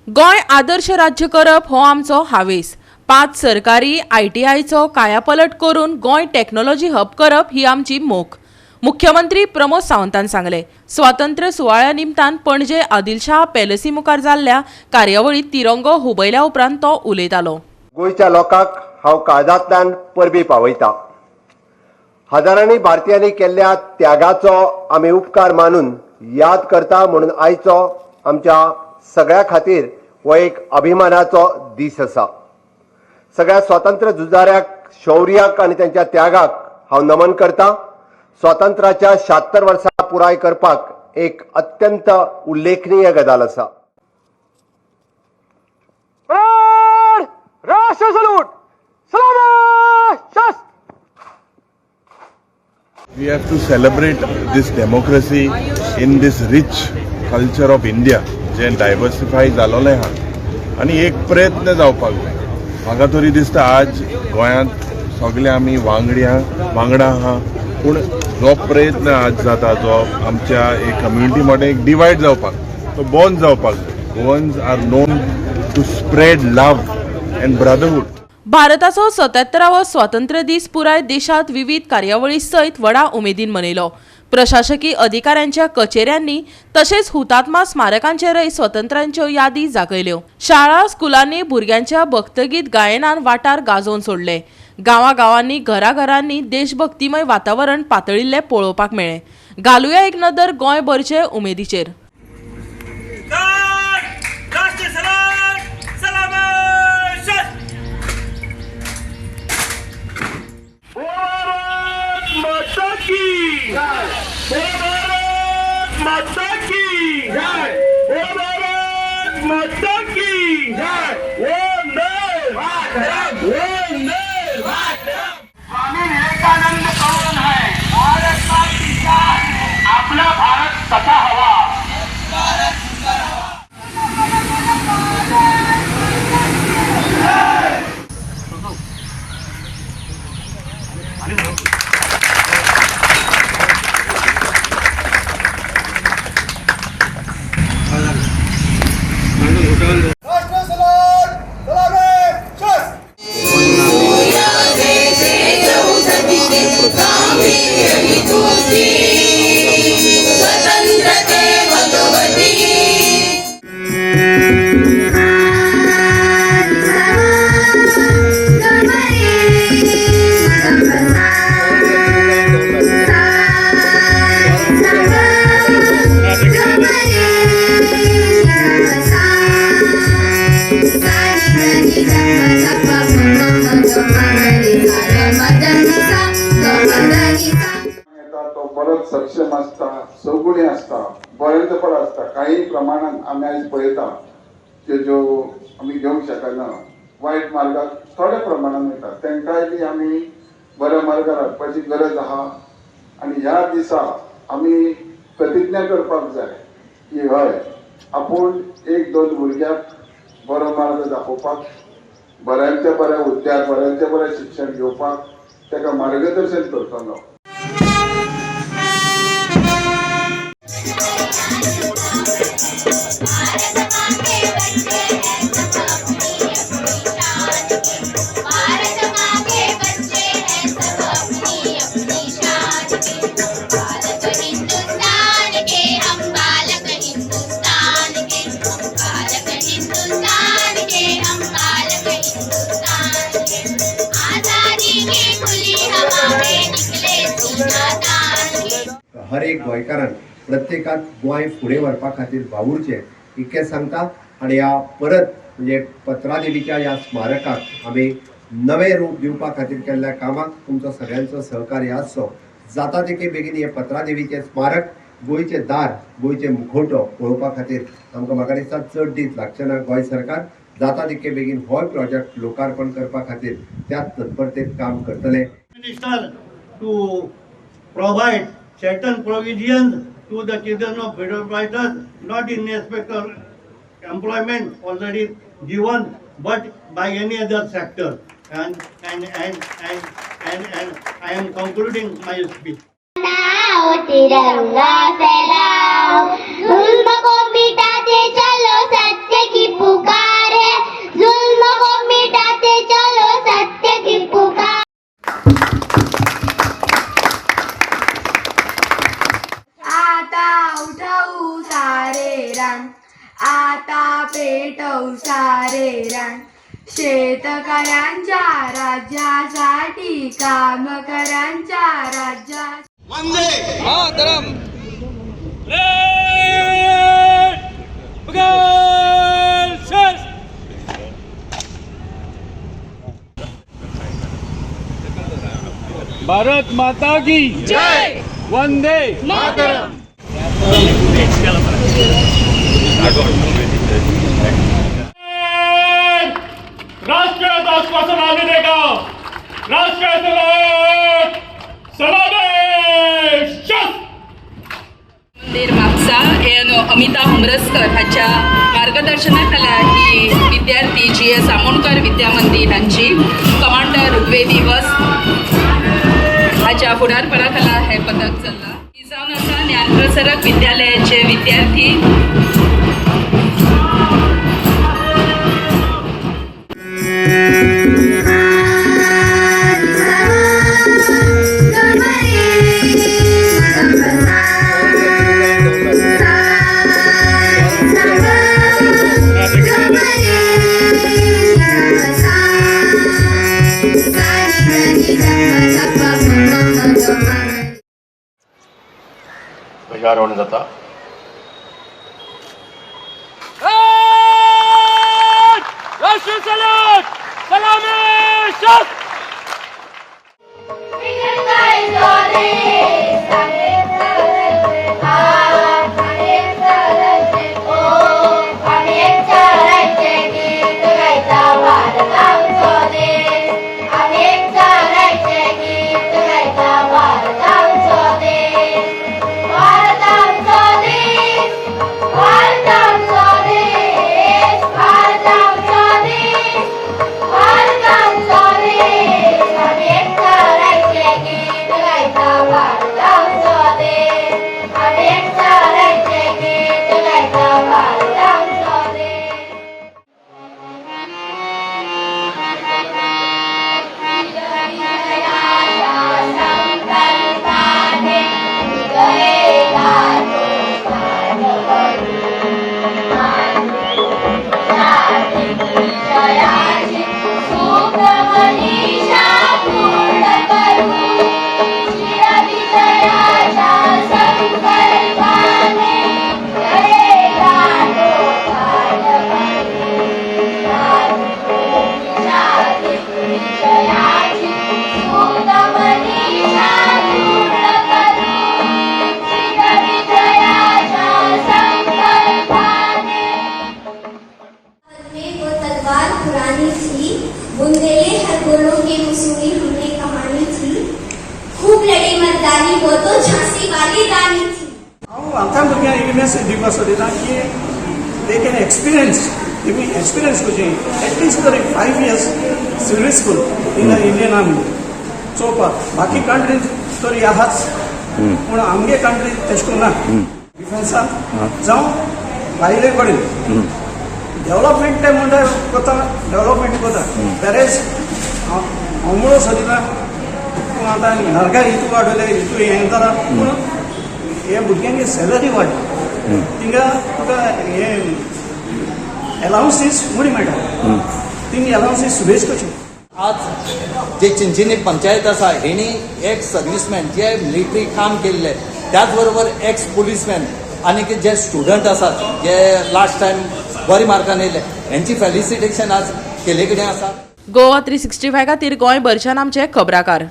गोय आदर्श राज्य करप हो आमचो हावेस। 5 सरकारी ITIचो कायापलट करून गोय टेक्नॉलॉजी हब करप ही आमची मोख। मुख्यमंत्री प्रमोद सावंतान सांगले। स्वातंत्र्य सुवाळ्या निमतान पणजे आदिलशाह पॅलेसी मुखार जाल्ल्या कार्यावळीत तिरंगो हुबयल्या उपरांत तो उलयतालो। गोयच्या लोकांक हांव काळजांतल्यान परबी पावयता। हजारांनी भारतीयांनी केल्ल्या त्यागाचो आमी उपकार मानून याद करता म्हणून आयचो आमच्या सगळ्या खातीर हो एक अभिमानाचो दीस आसा। सगळ्या स्वातंत्र्य झुजाऱ्याक, शौर्याक आनी त्यांच्या त्यागाक हांव नमन करता। स्वातंत्र्याच्या 76 वर्सां पुराय करपाक एक अत्यंत उल्लेखनीय गजाल आसा। राष्ट्र सलूट सलाम। We have to celebrate this democracy in this rich culture of India, जे डायवर्सिफाय जालोलें हा आनी एक प्रयत्न जावपाक जाय। म्हाका तरी दिसता आज गोंयांत सगळे आमी वांगडा आहा, पूण जो प्रयत्न आज जाता जो आमच्या एक कम्युनिटी मडें एक डिवायड जावपाक, तो बंद जावपाक जाय। Goans are known to spread love and brotherhood. भारताचो 77वो स्वातंत्र्य दीस पुराय देशात विविध कार्यावळी सयत व्हडा उमेदीन मनयलो। प्रशासकीय अधिकाऱ्यांच्या कचेऱ्यांनी तसेच हुतात्मा स्मारकांचेरय स्वातंत्र्याच्यो यादी जागयल्यो। शाळा स्कुलांनी भुरग्यांच्या भक्तगीत गायनान वाठार गाजोवन सोडले। गांवांनी घरांनी देशभक्तीमय वातावरण पातळिल्ले पळोवपाक मेळ्ळे। घालुया एक नदर गोंयभरचे उमेदीचेर। स्वामी विवेकानंद कौन है? भारत का किसान है। अपना भारत कसा हवा। परत सक्षम असता, सगुणी असता, बरेंचपण असता। काही प्रमाणात आम्ही आज पळयता की जो आम्ही घेवंक शकना, वायट मार्गाक थोड्या प्रमाणात येतात, तांकांय बी आम्ही बऱ्या मार्गार हाडपाची गरज आहा। आणि ह्या दिसा आम्ही प्रतिज्ञा करपाक जाय की हय आपूण एक दोन भुरग्याक बरो मार्ग दाखोवपाक, बऱ्यांच्या बऱ्या हुद्द्यार, बऱ्यांच्या बऱ्या शिक्षण घेवपाक ताका मार्गदर्शन करतलो। हर एक गोंयकारान प्रत्येकाक गोंय फुडें व्हरपा खातीर वावुरचें इतकें सांगता। आनी ह्या परत म्हणजे पत्रादेवीच्या ह्या स्मारकाक आमी नवें रूप दिवपा खातीर केल्ल्या कामाक तुमचो सगळ्यांचो सहकार्य आसचो। जाता तितके बेगीन हे पत्रादेवीचें स्मारक गोंयचें दार, गोंयचें मुखवटो पळोवपा खातीर आमकां म्हाका दिसता चड दीस लागचे ना। गोंय सरकार जाता तितके बेगीन हो प्रोजेक्ट लोकार्पण करपा खातीर त्याच तत्परतेन काम करतले। Minister to provide certain provisions to the children of freedom fighters, not in respect of employment already given, but by any other sector. And I am concluding my speech. तिरंगा फहराओ, जुल्म को मिटाते चलो, सत्य की पुकार। आता पेटवू सारे रान शेतकऱ्यांच्या राज्यासाठी कामकऱ्यांच्या राज्या भारत माता की जय, वंदे मातरम. राष्ट्रीय ध्वज आने देगा, राष्ट्रीय मंदिर म्हापसा येन अमिता हुमरसकर हाच्या मार्गदर्शनाखाला ही विद्यार्थी GS आमोणकर विद्या मंदिर हांची कमांडर ऋग्वेदी वस हाच्या फुडारपणाखाला हे पथक चल्ला. ही जावन आसा ज्ञानप्रसारक विद्यालयाचे विद्यार्थी ध्वजारोहण जाता. राष्ट्रीय सलाम सलामी शस्त्र. पुरानी थी, बुंदेले हर गोलों की मुसूरी हमने कहानी थी, खूब लड़ी मर्दानी वो तो झांसी वाली रानी थी. आमकां भुरग्यांक इल्लेस दिवपाचो दिता की दे कॅन एक्सपिरियन्स तुमी एक्सपिरियन्स करचें at least for 5 years service school in Indian army चोवपाक. बाकी कंट्रीज तरी आहाच पूण आमगे कंट्री तशें करून ना. डिफेन्साक जावं भायले कडेन डेव्हलपमेंट ते म्हणटा कोता डेव्हलपमेंट कोता वेरेज अमळो सदिला पूण आतां नरगाय हितू वाडयले हितू हें जाता पूण हे भुरग्यांची सॅलरी वाडली तिंगा तुका हे अलावन्सीस उणी मेळटा तिंगा अलावन्सीस सुबेज कशी. आज जे चिंचिनी पंचायत आसा हेणी एक सर्विसमॅन जे मिलिटरी काम केल्ले त्याच बरोबर एक्स पुलीसमॅन आनी जे स्टुडंट आसात जे लास्ट टायम बरी मार्कान येयले हेंची फेलिसिटेशन आज केले कडेन आसा. गोवा 365 खातीर गोंयभरच्यान आमचे खबराकार.